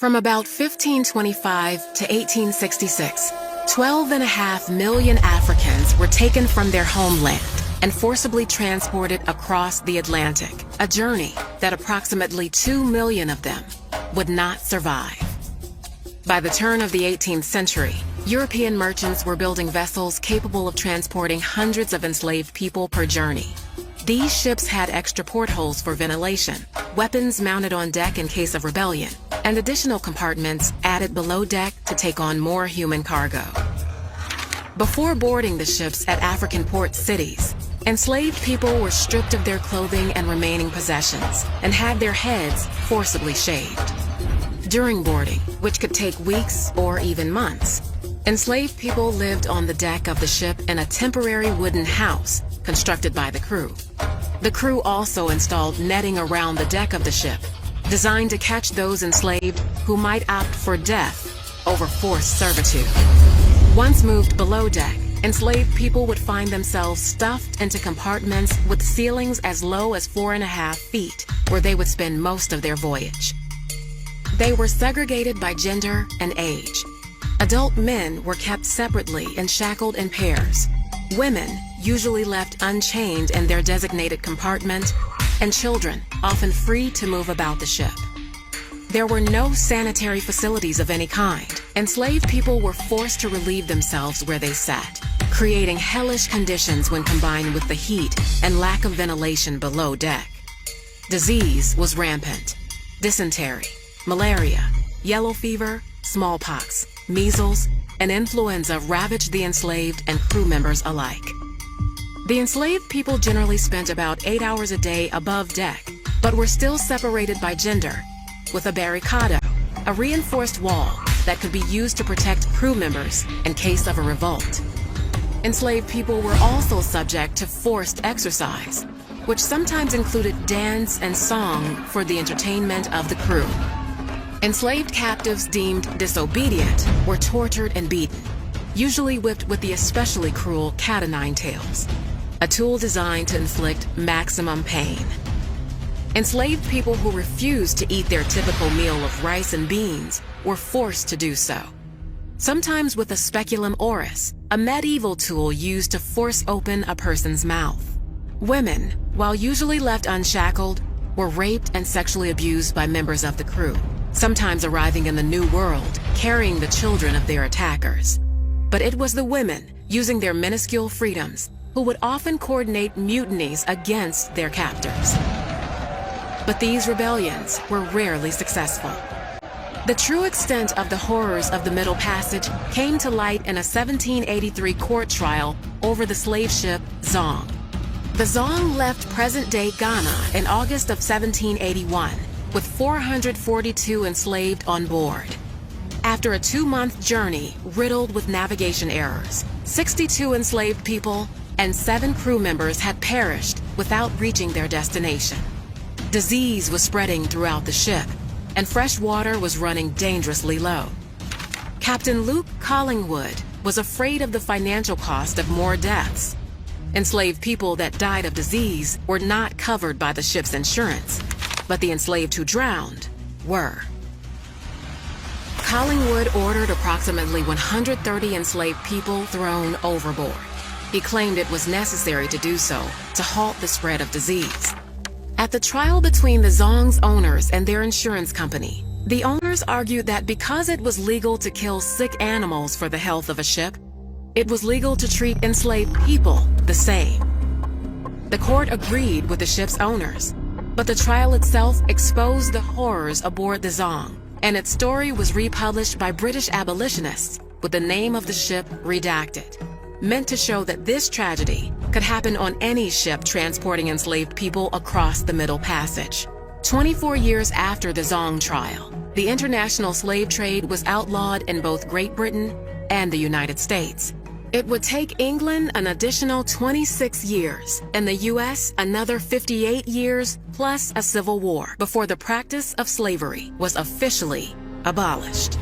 From about 1525 to 1866, 12.5 million Africans were taken from their homeland and forcibly transported across the Atlantic, a journey that approximately 2 million of them would not survive. By the turn of the 18th century, European merchants were building vessels capable of transporting hundreds of enslaved people per journey. These ships had extra portholes for ventilation, weapons mounted on deck in case of rebellion, and additional compartments added below deck to take on more human cargo. Before boarding the ships at African port cities, enslaved people were stripped of their clothing and remaining possessions and had their heads forcibly shaved. During boarding, which could take weeks or even months, enslaved people lived on the deck of the ship in a temporary wooden house constructed by the crew. The crew also installed netting around the deck of the ship, designed to catch those enslaved who might opt for death over forced servitude. Once moved below deck, enslaved people would find themselves stuffed into compartments with ceilings as low as 4.5 feet, where they would spend most of their voyage. They were segregated by gender and age. Adult men were kept separately and shackled in pairs. Women usually left unchained in their designated compartment, and children often free to move about the ship. There were no sanitary facilities of any kind. Enslaved people were forced to relieve themselves where they sat, creating hellish conditions when combined with the heat and lack of ventilation below deck. Disease was rampant. Dysentery, malaria, yellow fever, smallpox, measles, and influenza ravaged the enslaved and crew members alike. The enslaved people generally spent about 8 hours a day above deck, but were still separated by gender, with a barricado, a reinforced wall that could be used to protect crew members in case of a revolt. Enslaved people were also subject to forced exercise, which sometimes included dance and song for the entertainment of the crew. Enslaved captives deemed disobedient were tortured and beaten, usually whipped with the especially cruel cat-o'-nine tails, a tool designed to inflict maximum pain. Enslaved people who refused to eat their typical meal of rice and beans were forced to do so, sometimes with a speculum oris, a medieval tool used to force open a person's mouth. Women, while usually left unshackled, were raped and sexually abused by members of the crew, sometimes arriving in the New World, carrying the children of their attackers. But it was the women, using their minuscule freedoms, who would often coordinate mutinies against their captors. But these rebellions were rarely successful. The true extent of the horrors of the Middle Passage came to light in a 1783 court trial over the slave ship Zong. The Zong left present-day Ghana in August of 1781, with 442 enslaved on board. After a 2-month journey riddled with navigation errors, 62 enslaved people and 7 crew members had perished without reaching their destination. Disease was spreading throughout the ship, and fresh water was running dangerously low. Captain Luke Collingwood was afraid of the financial cost of more deaths. Enslaved people that died of disease were not covered by the ship's insurance, but the enslaved who drowned were. Collingwood ordered approximately 130 enslaved people thrown overboard. He claimed it was necessary to do so to halt the spread of disease. At the trial between the Zong's owners and their insurance company, the owners argued that because it was legal to kill sick animals for the health of a ship, it was legal to treat enslaved people the same. The court agreed with the ship's owners, but the trial itself exposed the horrors aboard the Zong, and its story was republished by British abolitionists with the name of the ship redacted, meant to show that this tragedy could happen on any ship transporting enslaved people across the Middle Passage. 24 years after the Zong trial, the international slave trade was outlawed in both Great Britain and the United States. It would take England an additional 26 years, and the U.S. another 58 years, plus a civil war, before the practice of slavery was officially abolished.